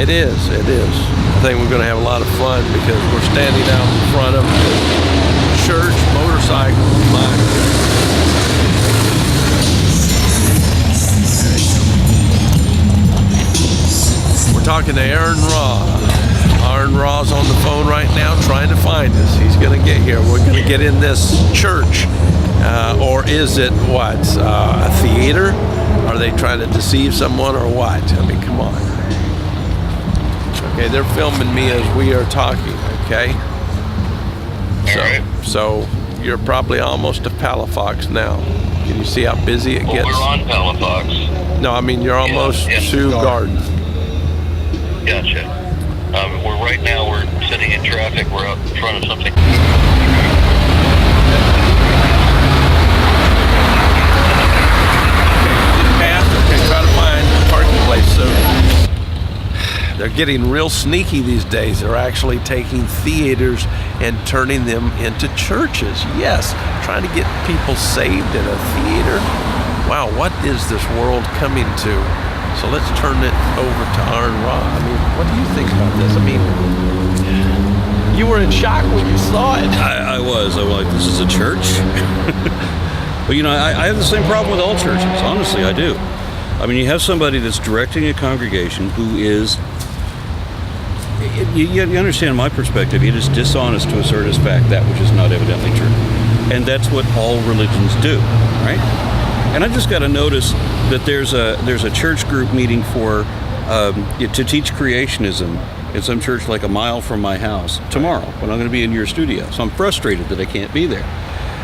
It is. I think we're going to have a lot of fun because we're standing out in front of the church motorcycle. We're talking to Aron Ra. Aron Ra's on the phone right now trying to find us. He's going to get here. We're going to get in this church. Or is it what? A theater? Are they trying to deceive someone or what? I mean, come on. Okay, they're filming me as we are talking, okay? So you're probably almost to Palafox now. Can you see how busy it gets? We're on Palafox. No, I mean, you're almost to Garden. Gotcha. We're sitting in traffic. We're out in front of something. Okay, try to find a parking place soon. They're getting real sneaky these days. They're actually taking theaters and turning them into churches. Yes, trying to get people saved in a theater. Wow, what is this world coming to? So let's turn it over to Aron Ra. I mean, what do you think about this? I mean, you were in shock when you saw it. I was like, this is a church? But I have the same problem with all churches. Honestly, I do. I mean, you have somebody that's directing a congregation who is, you understand my perspective, it is dishonest to assert as fact that which is not evidently true. And that's what all religions do, right? And I just got to notice that there's a church group meeting to teach creationism in some church like a mile from my house tomorrow when I'm going to be in your studio. So I'm frustrated that I can't be there.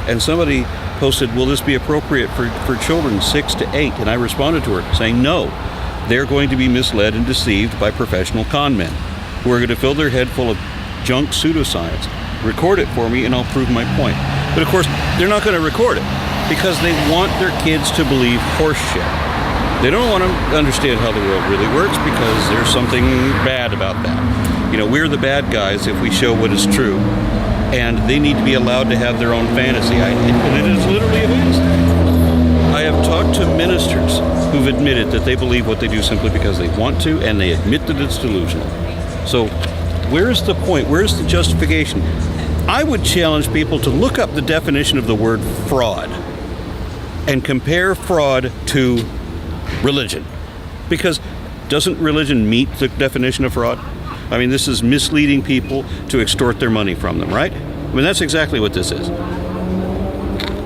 And somebody posted, will this be appropriate for children 6 to 8? And I responded to her saying, no, they're going to be misled and deceived by professional con men who are going to fill their head full of junk pseudoscience, record it for me, and I'll prove my point. But of course, they're not going to record it because they want their kids to believe horse shit. They don't want to understand how the world really works because there's something bad about that. We're the bad guys if we show what is true. And they need to be allowed to have their own fantasy. And it is literally a fantasy. I have talked to ministers who've admitted that they believe what they do simply because they want to, and they admit that it's delusional. So where's the point? Where's the justification? I would challenge people to look up the definition of the word fraud and compare fraud to religion. Because doesn't religion meet the definition of fraud? I mean, this is misleading people to extort their money from them, right? I mean, that's exactly what this is.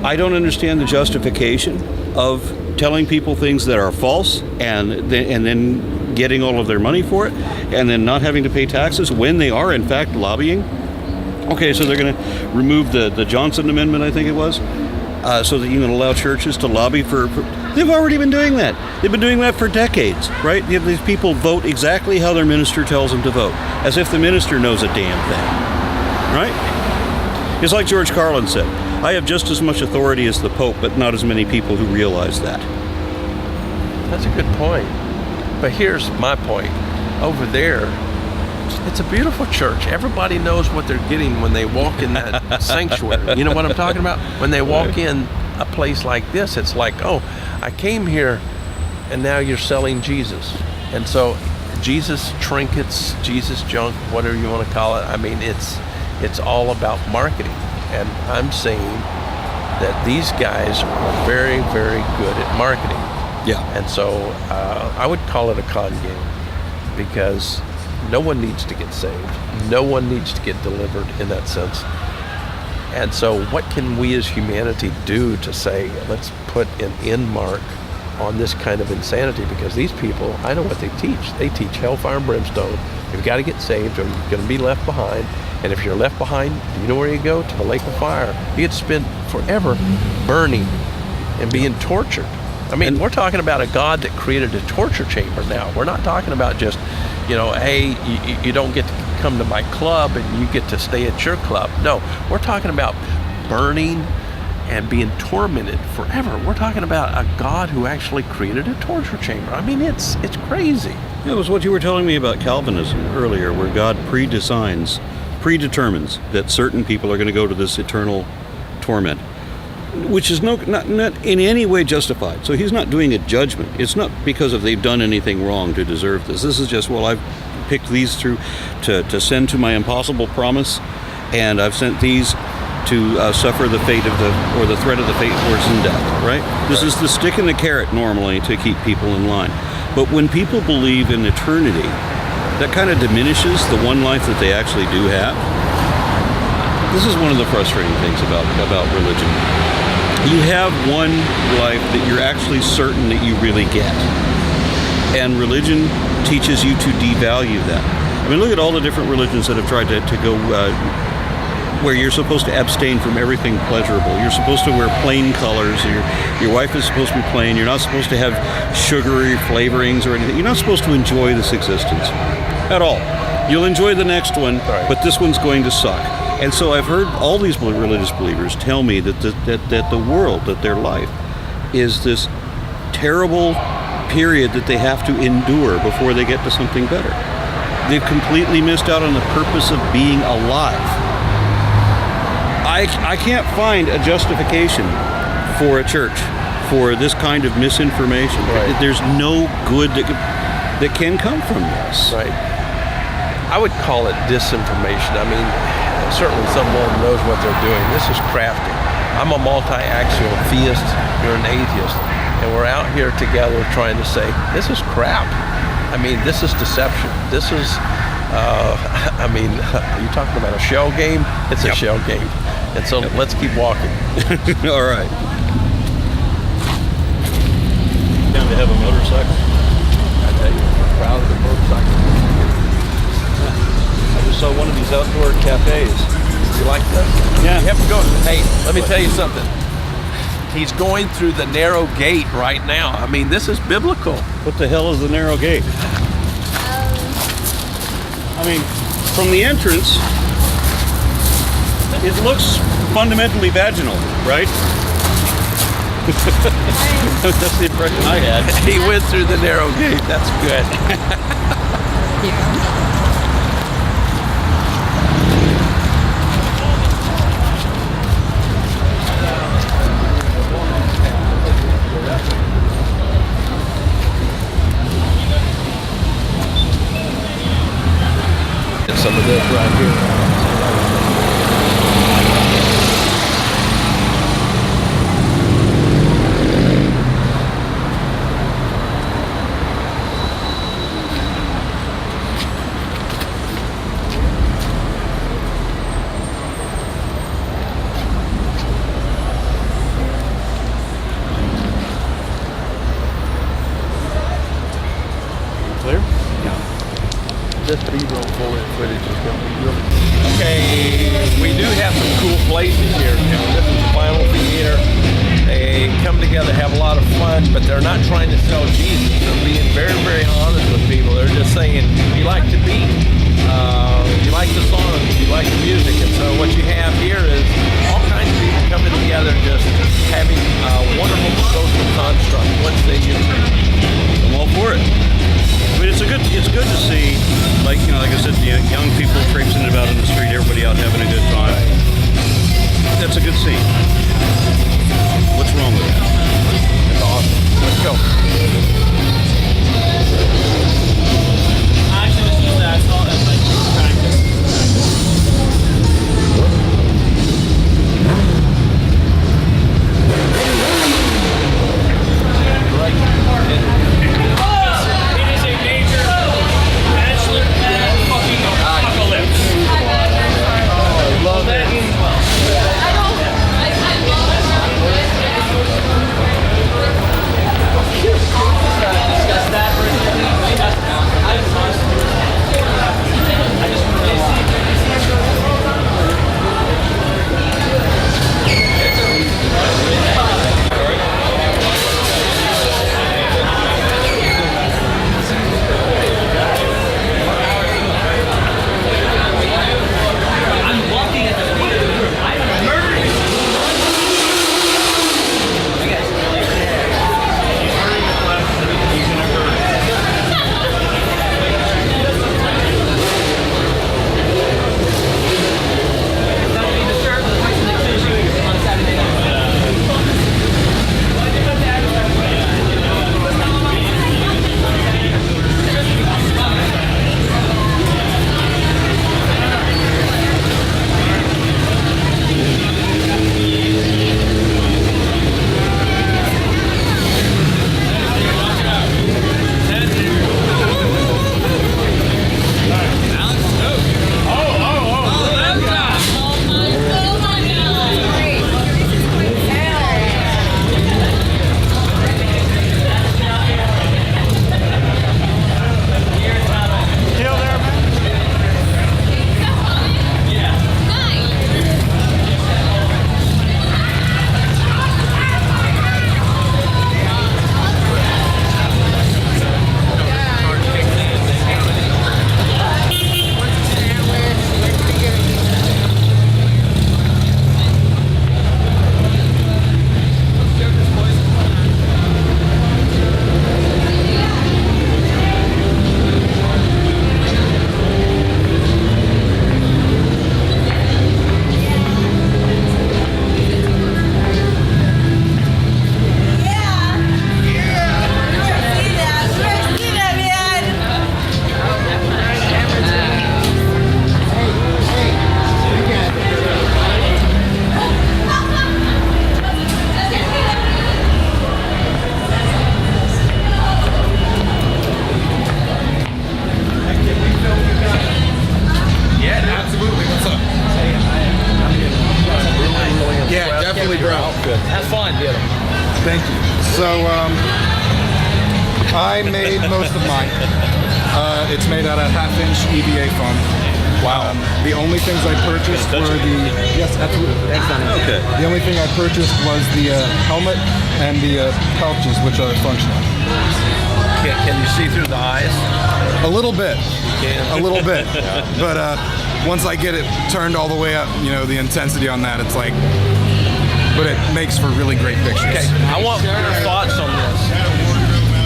I don't understand the justification of telling people things that are false and then getting all of their money for it and then not having to pay taxes when they are, in fact, lobbying. Okay, so they're going to remove the Johnson Amendment, I think it was, so that you can allow churches to lobby for... They've already been doing that. They've been doing that for decades, right? These people vote exactly how their minister tells them to vote, as if the minister knows a damn thing, right? It's like George Carlin said, I have just as much authority as the Pope, but not as many people who realize that. That's a good point. But here's my point. Over there, it's a beautiful church. Everybody knows what they're getting when they walk in that sanctuary. You know what I'm talking about? When they walk in a place like this, it's like, oh, I came here and now you're selling Jesus. And so Jesus trinkets, Jesus junk, whatever you want to call it. I mean, it's all about marketing. And I'm saying that these guys are very, very good at marketing. Yeah. And so I would call it a con game because no one needs to get saved. No one needs to get delivered in that sense. And so what can we as humanity do to say, let's put an end mark on this kind of insanity? Because these people, I know what they teach. They teach hellfire and brimstone. You've got to get saved or you're going to be left behind. And if you're left behind, you know where you go? To the lake of fire. You get to spend forever burning and being tortured. I mean, we're talking about a God that created a torture chamber now. We're not talking about just, hey, you don't get to come to my club and you get to stay at your club. No, we're talking about burning and being tormented forever. We're talking about a God who actually created a torture chamber. I mean, it's crazy. It was what you were telling me about Calvinism earlier, where God predetermines that certain people are going to go to this eternal torment, which is not in any way justified. So he's not doing a judgment. It's not because they've done anything wrong to deserve this. This is just, picked these through to send to my impossible promise, and I've sent these to suffer the fate of the threat of the fate worse than death, right? This is the stick and the carrot normally to keep people in line. But when people believe in eternity, that kind of diminishes the one life that they actually do have. This is one of the frustrating things about religion. You have one life that you're actually certain that you really get. And religion teaches you to devalue that. I mean, look at all the different religions that have tried to go where you're supposed to abstain from everything pleasurable. You're supposed to wear plain colors. Your wife is supposed to be plain. You're not supposed to have sugary flavorings or anything. You're not supposed to enjoy this existence at all. You'll enjoy the next one, but this one's going to suck. And so I've heard all these religious believers tell me that the world, that their life, is this terrible period that they have to endure before they get to something better. They've completely missed out on the purpose of being alive. I can't find a justification for a church for this kind of misinformation. Right. There's no good that can come from this. Right. I would call it disinformation. I mean, certainly someone knows what they're doing. This is crafty. I'm a multi-axial theist, you're an atheist, and we're out here together trying to say, this is crap. I mean, this is deception. This is, I mean, you're talking about a shell game? It's a shell game. And so let's keep walking. All right. Down to have a motorcycle? I tell you, I'm proud of the motorcycle. I just saw one of these outdoor cafes. You like this? Yeah. You have to go. Hey, let me tell you something. He's going through the narrow gate right now. I mean, this is biblical. What the hell is the narrow gate? I mean, from the entrance, it looks fundamentally vaginal, right? That's the impression I had. He went through the narrow gate. That's good. Some of this right here. Clear? This B-roll forward footage is going to be really okay. We do have some cool places here. You know, this is the Final Theater. They come together, have a lot of fun, but they're not trying to sell Jesus. They're being very, very honest with people. They're just saying, you like the beat, you like the songs, you like the music. And so what you have here is all kinds of people coming together, just having a wonderful social construct once they unite. I'm all for it. I mean, it's good to see, like I said, young people traipsing about in the street, everybody out having a good time. That's a good scene. What's wrong with that? It's awesome. Let's go. I actually just use that salt as like practice. good. Have fun. Thank you. So, I made most of mine. It's made out of half-inch EVA foam. Wow. The only things I purchased were yes, absolutely. Okay. The only thing I purchased was the helmet and the pouches, which are functional. Can you see through the eyes? A little bit. can. A little bit. But once I get it turned all the way up, the intensity on that, it's like, but it makes for really great pictures. Okay, I want your thoughts on this.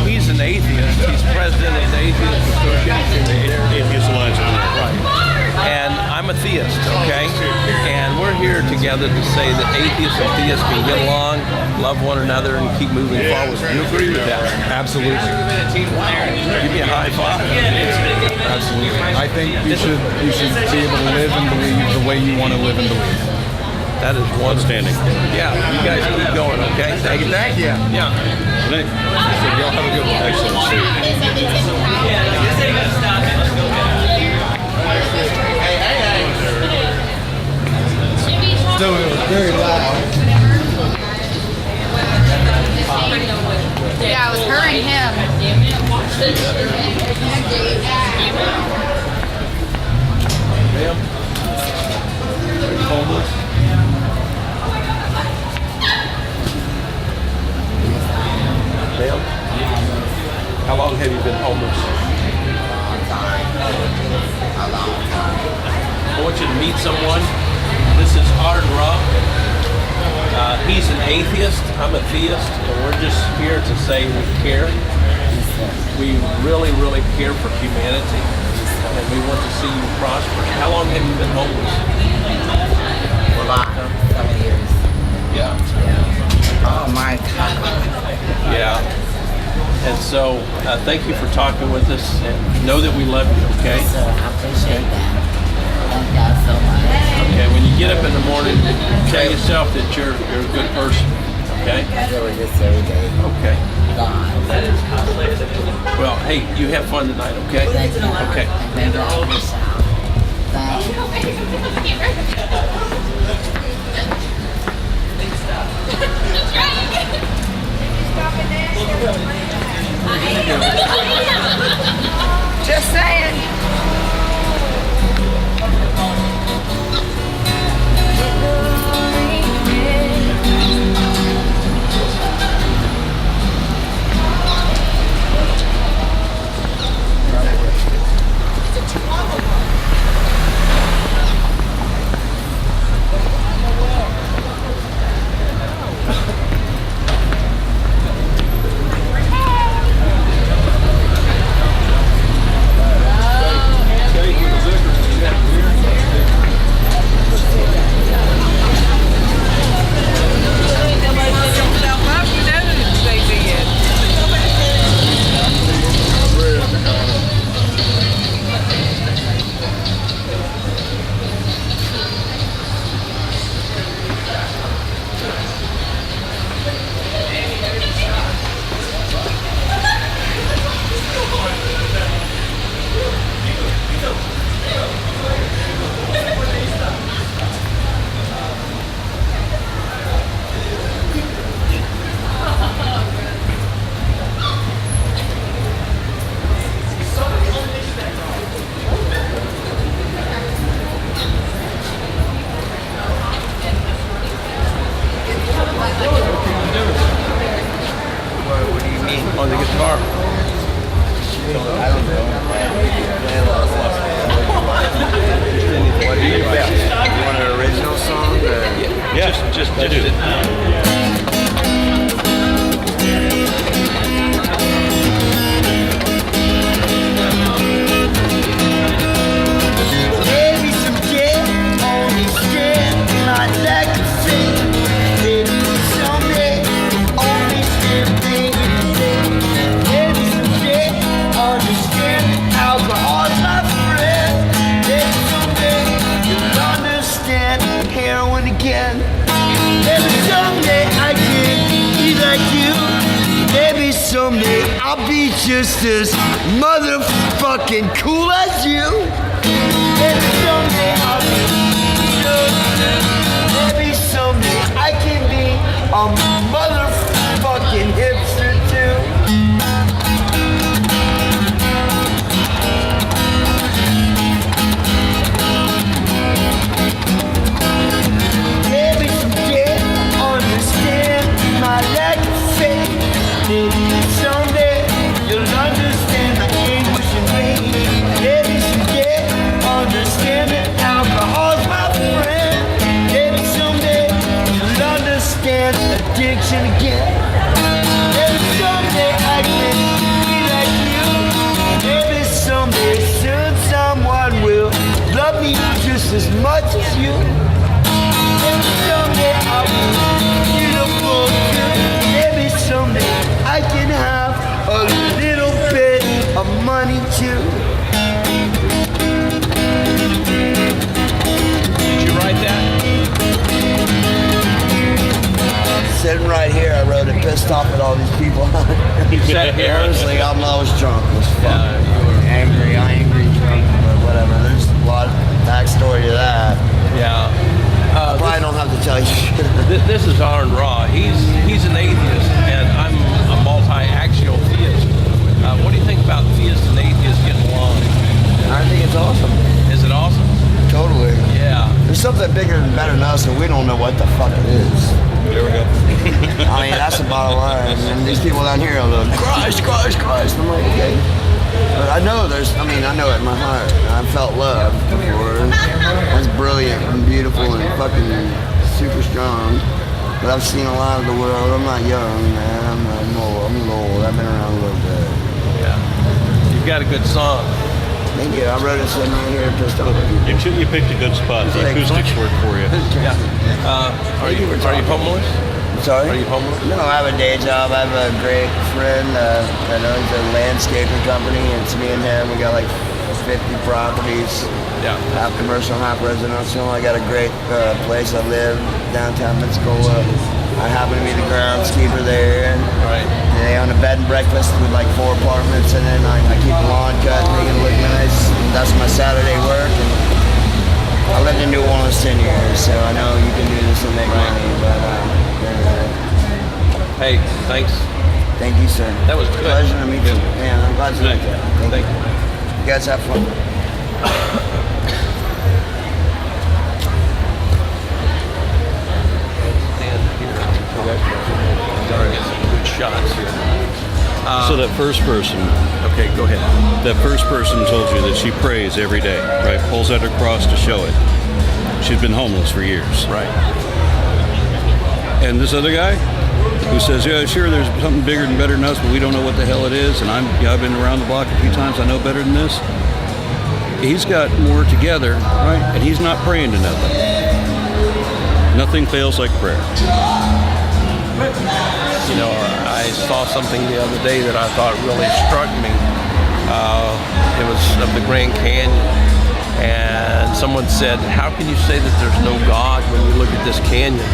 He's an atheist. He's president of the Atheist Association. Atheist Alliance. Right. And I'm a theist, okay? And we're here together to say that atheists and theists can get along, love one another, and keep moving forward. Do you agree with that? Absolutely. Give me a high five. Absolutely. I think you should be able to live and believe the way you want to live and believe. That is one Outstanding. Yeah, you guys keep going, okay? Thank you. Thank you. Yeah. Good night. Y'all have a good one. Excellent. So it was very loud. Yeah, it was her and him. Ma'am? Are you homeless? Ma'am? How long have you been homeless? I want you to meet someone. This is Aron Ra. He's an atheist. I'm a theist, and we're just here to say we care. We really, really care for humanity, and we want to see you prosper. How long have you been homeless? A lot. 7 years. Yeah. Oh my God. Yeah. And so, thank you for talking with us, and know that we love you, okay? So I appreciate that. Thank y'all so much. Okay, when you get up in the morning, tell yourself that you're a good person, okay? I do this every day. Okay. God. Well, hey, you have fun tonight, okay? Thank you. Okay. Thank you. Thank you. Just saying. What do you mean? On the guitar. What do you best? You want an original song? Or? Yeah, just do. Maybe someday, only skin my neck to sing. Maybe someday, only skin maybe someday, understand alcohol's my friend. Maybe someday, you'll understand heroin again. Maybe someday I can be like you. Maybe someday I'll be just as motherfucking cool as you. Maybe someday I'll be just as, maybe someday I can be a passion again. Maybe someday I can be like you. Maybe someday soon someone will love me just as much as you. Maybe someday I'll be beautiful too. Maybe someday I can have a little bit of money too. Did you write that? Sitting right here, I wrote it pissed off at all these people. You sat here? Honestly, I was drunk as fuck. Yeah, you were. Angry drunk, but whatever. There's a lot of backstory to that. Yeah. I probably don't have to tell you. This is Aron Ra. He's an atheist, and I'm a multi-axial theist. What do you think about theists and atheists getting along? I think it's awesome. Is it awesome? Totally. Yeah. There's something bigger and better than us, and we don't know what the fuck it is. There we go. I mean, that's the bottom line. And these people down here are like, Christ. I'm like, okay. But I know I know it in my heart. I've felt love before. That's brilliant and beautiful and fucking super strong. But I've seen a lot of the world. I'm not young, man. I'm old. I've been around a little bit. Yeah. You've got a good song. Thank you. I wrote it sitting right here, pissed off at people. You picked a good spot. The acoustics work for you. Yeah. Are you homeless? Sorry? Are you homeless? No, I have a day job. I have a great friend that owns a landscaping company. And it's me and him. We got like 50 properties. Yeah. Half commercial, half residential. I got a great place. I live downtown Pensacola. I happen to be the groundskeeper there. Right. They own a bed and breakfast with like 4 apartments, and then I keep the lawn cut, make it look nice. And that's my Saturday work. And I lived in New Orleans 10 years, so I know you can do this and make money. But Hey, thanks. thank you, sir. That was good. Pleasure to meet you. Yeah, I'm glad you like that. Thank you. You guys have fun. Stand here until we get some good shots here. So that first person, Okay, go ahead. that first person told you that she prays every day, right? Pulls out her cross to show it. She's been homeless for years. Right. And this other guy who says, yeah, sure, there's something bigger and better than us, but we don't know what the hell it is. And I've been around the block a few times. I know better than this. He's got more together, right? And he's not praying to nothing. Nothing fails like prayer. You know, I saw something the other day that I thought really struck me. It was of the Grand Canyon. And someone said, how can you say that there's no God when you look at this canyon?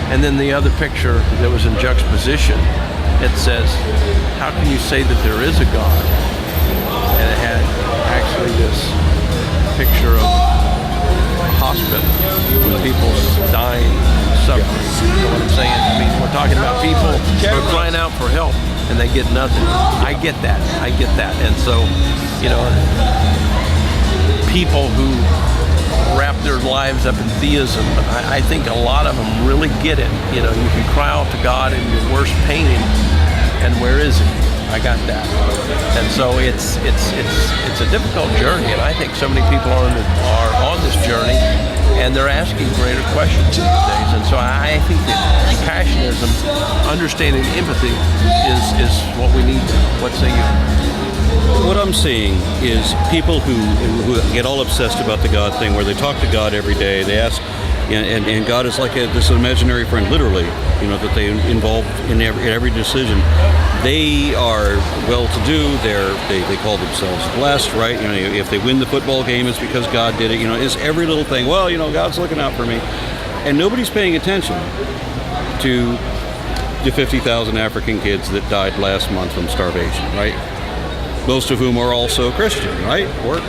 And then the other picture that was in juxtaposition, it says, how can you say that there is a God? And it had actually this picture of a hospital with people dying, suffering. You know what I'm saying? I mean, we're talking about people who are crying out for help and they get nothing. I get that. And so, you know, people who wrap their lives up in theism, I think a lot of them really get it. You know, you can cry out to God in your worst pain, and where is He? I got that. And so it's a difficult journey, and I think so many people are on this journey, and they're asking greater questions these days. And so I think that compassionism, understanding empathy, is what we need. What say you? What I'm seeing is people who get all obsessed about the God thing, where they talk to God every day. They ask, and God is like this imaginary friend, literally. You know, that they involve in every decision. They are well-to-do. They call themselves blessed, right? You know, if they win the football game, it's because God did it. You know, it's every little thing. Well, you know, God's looking out for me, and nobody's paying attention to the 50,000 African kids that died last month from starvation, right? Most of whom are also Christian, right? Or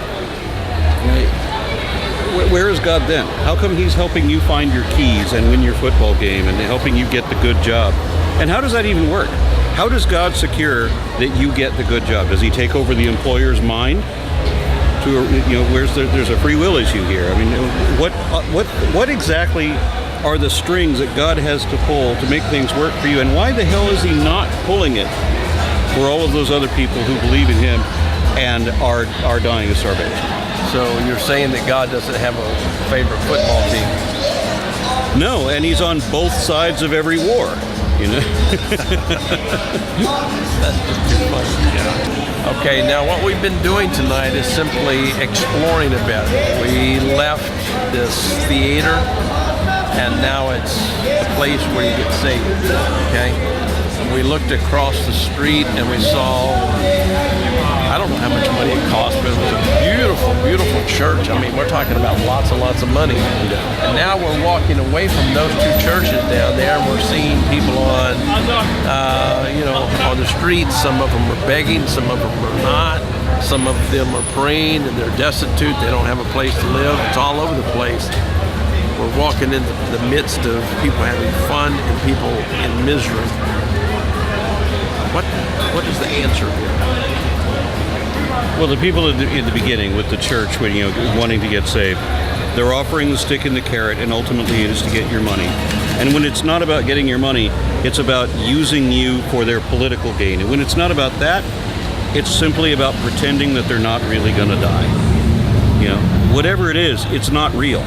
where is God then? How come He's helping you find your keys and win your football game and helping you get the good job? And how does that even work? How does God secure that you get the good job? Does He take over the employer's mind? There's a free will issue here. I mean, what exactly are the strings that God has to pull to make things work for you? And why the hell is He not pulling it for all of those other people who believe in Him and are dying of starvation? So you're saying that God doesn't have a favorite football team? No, and He's on both sides of every war. You know. Okay, now what we've been doing tonight is simply exploring a bit. We left this theater, and now it's the place where you get saved, okay? We looked across the street and we saw, I don't know how much money it cost, but it was a beautiful, beautiful church. I mean, we're talking about lots and lots of money. And now we're walking away from those two churches down there, and we're seeing people on, on the streets. Some of them are begging, some of them are not. Some of them are praying and they're destitute. They don't have a place to live. It's all over the place. We're walking in the midst of people having fun and people in misery. What is the answer here? Well, the people in the beginning with the church, when wanting to get saved, they're offering the stick and the carrot, and ultimately it is to get your money. And when it's not about getting your money, it's about using you for their political gain. And when it's not about that, it's simply about pretending that they're not really going to die. Whatever it is, it's not real.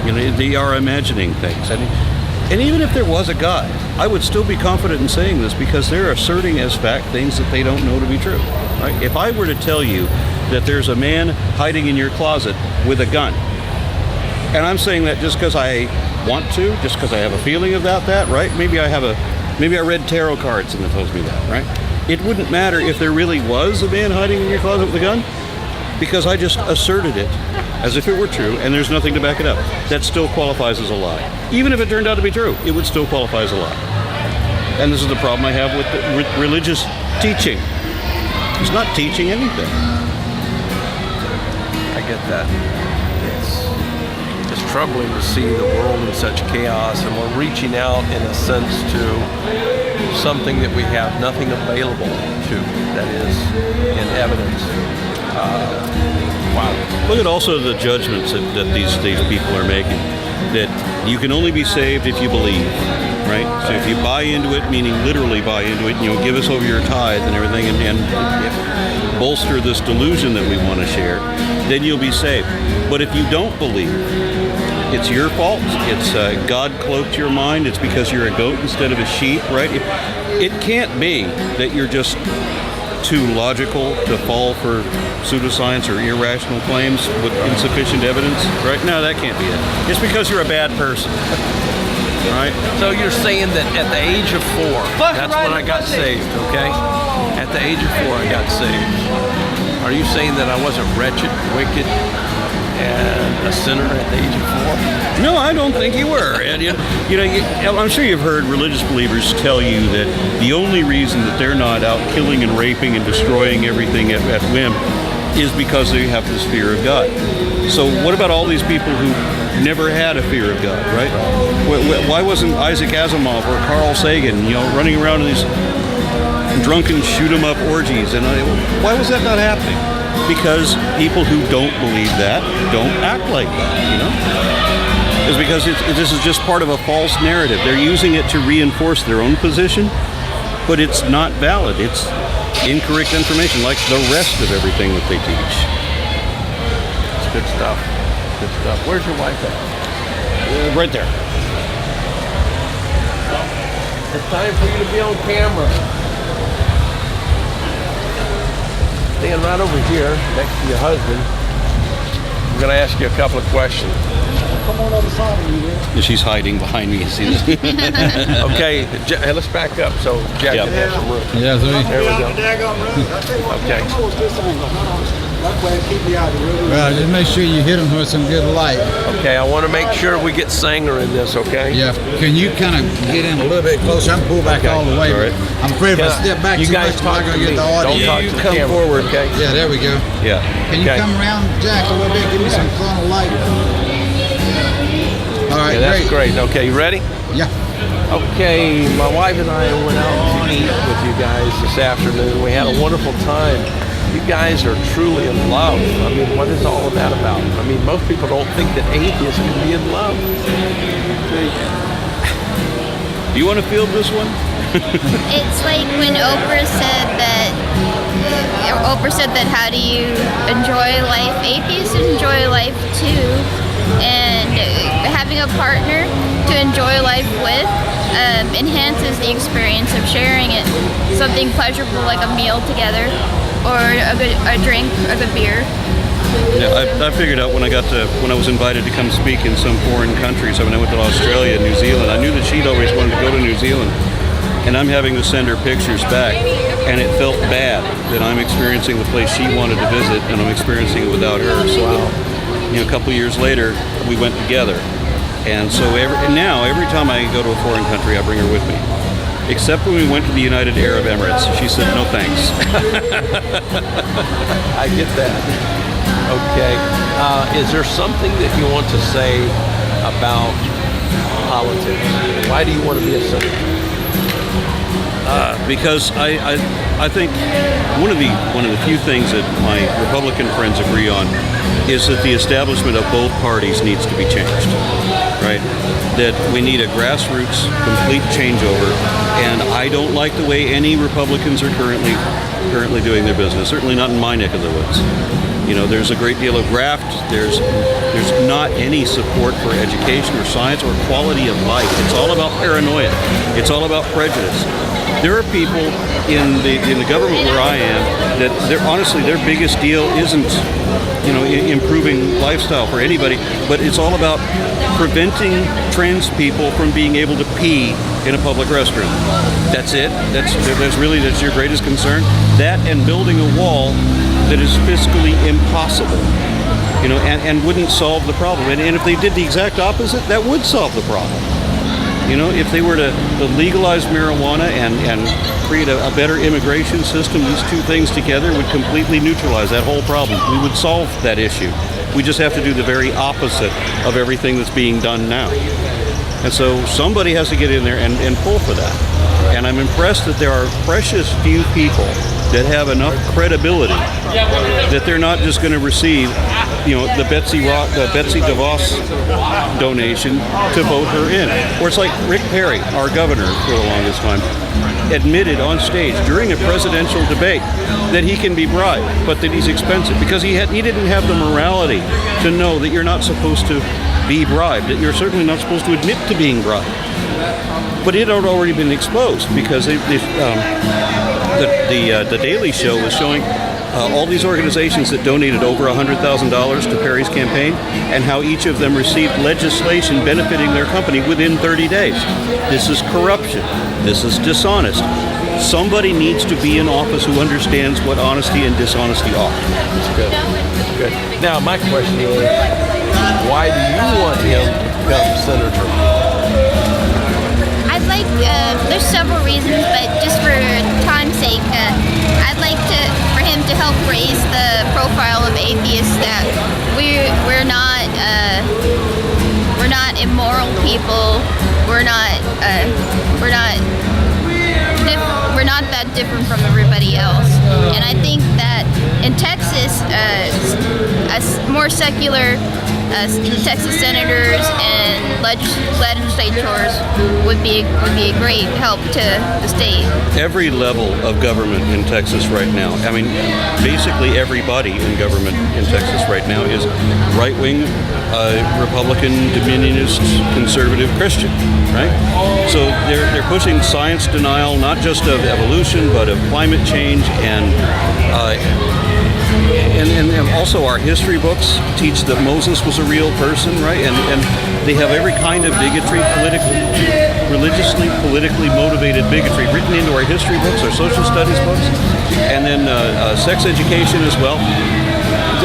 They are imagining things. And even if there was a God, I would still be confident in saying this because they're asserting as fact things that they don't know to be true. Right? If I were to tell you that there's a man hiding in your closet with a gun, and I'm saying that just because I want to, just because I have a feeling about that, right? Maybe I read tarot cards and it tells me that, right? It wouldn't matter if there really was a man hiding in your closet with a gun, because I just asserted it as if it were true, and there's nothing to back it up. That still qualifies as a lie. Even if it turned out to be true, it would still qualify as a lie. And this is the problem I have with religious teaching. It's not teaching anything. I get that. It's troubling to see the world in such chaos, and we're reaching out in a sense to something that we have nothing available to, that is in evidence. Wow. Look at also the judgments that these people are making. That you can only be saved if you believe, right? So if you buy into it, meaning literally buy into it, give us over your tithe and everything, and bolster this delusion that we want to share, then you'll be saved. But if you don't believe, it's your fault. It's God cloaked your mind. It's because you're a goat instead of a sheep, right? It can't be that you're just too logical to fall for pseudoscience or irrational claims with insufficient evidence, right? No, that can't be it. It's because you're a bad person, right? So you're saying that at the age of 4, that's when I got saved, okay? At the age of 4, I got saved. Are you saying that I wasn't wretched, wicked, and a sinner at the age of 4? No, I don't think you were. And I'm sure you've heard religious believers tell you that the only reason that they're not out killing and raping and destroying everything at whim is because they have this fear of God. So what about all these people who never had a fear of God, right? Why wasn't Isaac Asimov or Carl Sagan, running around in these drunken shoot-'em-up orgies? And why was that not happening? Because people who don't believe that don't act like that, It's because this is just part of a false narrative. They're using it to reinforce their own position, but it's not valid. It's incorrect information, like the rest of everything that they teach. It's good stuff. Good stuff. Where's your wife at? Right there. It's time for you to be on camera. Stand right over here next to your husband. I'm going to ask you a couple of questions. Come on over side of you there. She's hiding behind me. You see this? Okay, hey, let's back up so Jack can have some room. Yeah, so There we go. Okay. well, just make sure you hit them with some good light. Okay, I want to make sure we get Sanger in this, okay? Yeah. Can you kind of get in a little bit closer? I can pull back all the way. All right. I'm afraid if I step back You too guys much, talk I'm to going to me. get the audio. Don't talk You to the come camera. forward. Okay. Yeah, there we go. Yeah. Can you Okay. come around, Jack, a little bit? Give me some frontal light. All right, Okay, that's great. Okay, you ready? Yeah. Okay, my wife and I went out to eat with you guys this afternoon. We had a wonderful time. You guys are truly in love. I mean, what is all of that about? I mean, most people don't think that atheists can be in love. Do you want to field this one? It's like when Oprah said that how do you enjoy life? Atheists enjoy life too. And having a partner to enjoy life with, enhances the experience of sharing it, something pleasurable like a meal together, or a drink, a good beer. Yeah, I figured out when I was invited to come speak in some foreign countries. I mean, I went to Australia, New Zealand. I knew that she'd always wanted to go to New Zealand, and I'm having to send her pictures back, and it felt bad that I'm experiencing the place she wanted to visit, and I'm experiencing it without her. So, a couple years later, we went together, and so every time I go to a foreign country, I bring her with me. Except when we went to the United Arab Emirates, she said, "No thanks." I get that. Okay. Is there something that you want to say about politics? Why do you want to be a senator? Because I think one of the few things that my Republican friends agree on is that the establishment of both parties needs to be changed, right? That we need a grassroots complete changeover, and I don't like the way any Republicans are currently doing their business. Certainly not in my neck of the woods. There's a great deal of graft. There's not any support for education or science or quality of life. It's all about paranoia. It's all about prejudice. There are people in the government where I am that honestly their biggest deal isn't improving lifestyle for anybody, but it's all about preventing trans people from being able to pee in a public restroom. That's it. That's your greatest concern. That and building a wall that is fiscally impossible, and wouldn't solve the problem. And if they did the exact opposite, that would solve the problem. If they were to legalize marijuana and create a better immigration system, these two things together would completely neutralize that whole problem. We would solve that issue. We just have to do the very opposite of everything that's being done now. And so somebody has to get in there and pull for that. And I'm impressed that there are precious few people that have enough credibility that they're not just going to receive, the Betsy DeVos donation to vote her in. Or it's like Rick Perry, our governor for the longest time, admitted on stage during a presidential debate that he can be bribed, but that he's expensive because he didn't have the morality to know that you're not supposed to be bribed, that you're certainly not supposed to admit to being bribed. But it had already been exposed because the Daily Show was showing all these organizations that donated over $100,000 to Perry's campaign and how each of them received legislation benefiting their company within 30 days. This is corruption. This is dishonest. Somebody needs to be in office who understands what honesty and dishonesty are. That's good. Good. Now, my question is, why do you want him to become senator? I'd like, there's several reasons, but just for time's sake, I'd like for him to help raise the profile of atheists, that we're not immoral people. We're not that different from everybody else. And I think that in Texas, more secular Texas senators and legislators would be a great help to the state. Every level of government in Texas right now, I mean, basically everybody in government in Texas right now is right-wing, Republican, Dominionist, conservative Christian, right? So they're pushing science denial, not just of evolution, but of climate change, and also our history books teach that Moses was a real person, right? And they have every kind of bigotry, religiously, politically motivated bigotry written into our history books, our social studies books, and then sex education as well.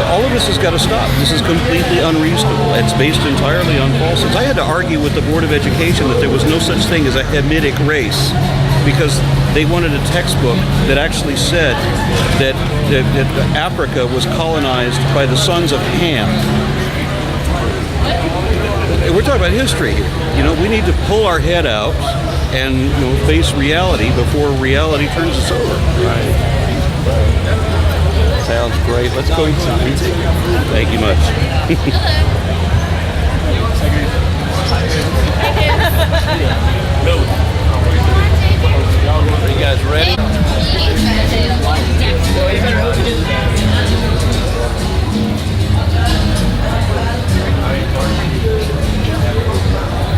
All of this has got to stop. This is completely unreasonable. It's based entirely on falsehoods. I had to argue with the Board of Education that there was no such thing as a Hamitic race, because they wanted a textbook that actually said that Africa was colonized by the sons of Ham. We're talking about history here. We need to pull our head out and face reality before reality turns us over. Right. Sounds great. Let's go eat some pizza. Thank you much. Are you guys ready?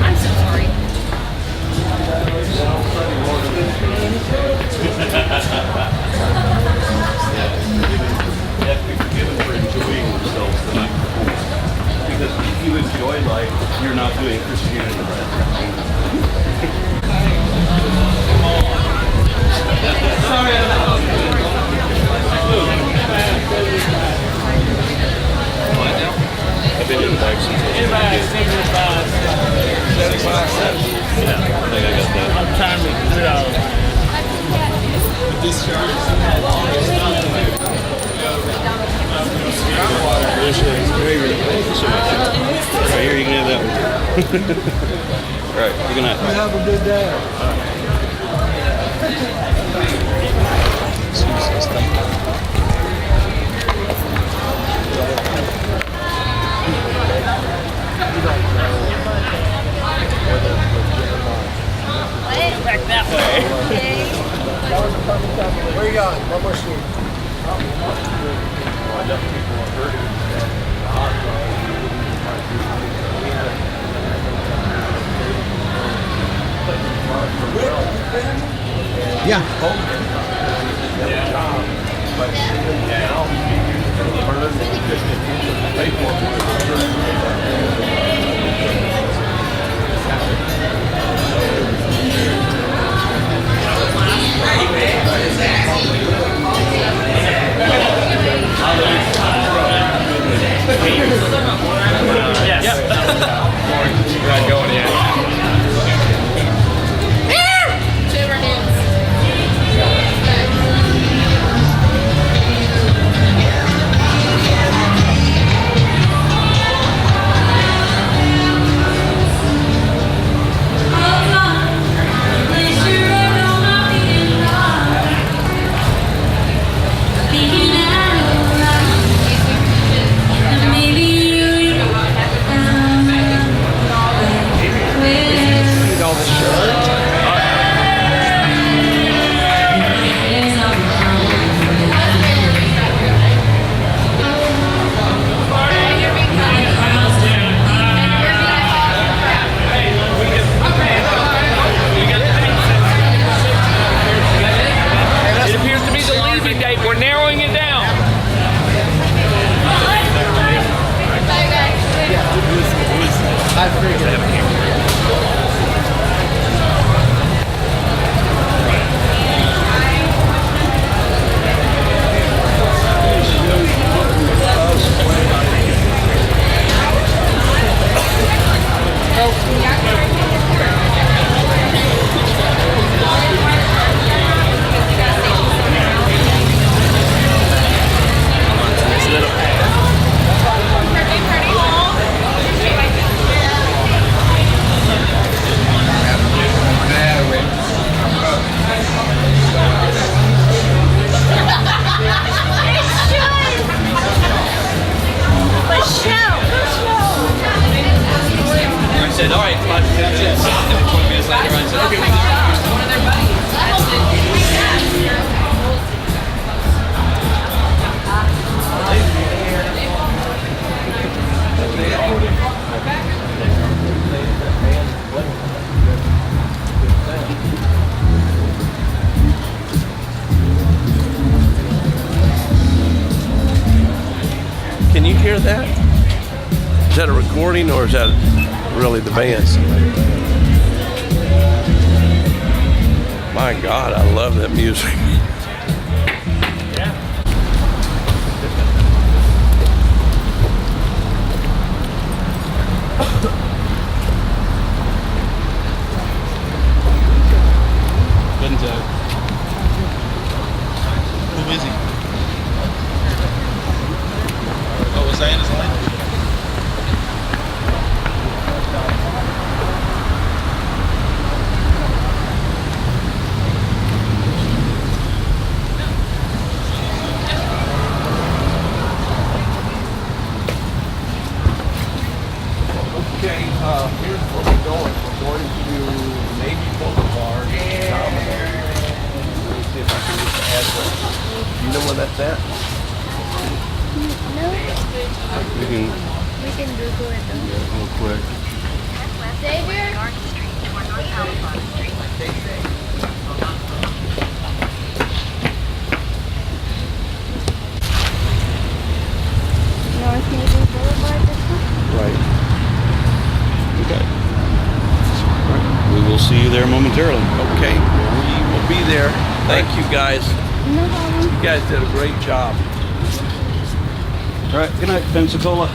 I'm so sorry. Yeah, I think I got that. I'm trying to make $3 Thank you so much. Right here, you can have that one. Right, you're gonna Have a good day. back that way. Where you going? One more street. It appears to be the leaving date. We're narrowing it down. I said, all right, 5 minutes. And 20 minutes later, I said, okay, we can. One of their buddies. Can you hear that? Is that a recording or is that really the band? My God, I love that music. Who is he? What was that in his line? Okay, here's where we're going. We're going to Navy Boulevard. Let me see if I can get the address. Do you know where that's at? No, we can we can Google it though. real quick. Xavier? North Navy Boulevard, this one? Right. Okay. Right. We will see you there momentarily. Okay, we will be there. Thank you guys. No problem. You guys did a great job. All right. Good night, Pensacola.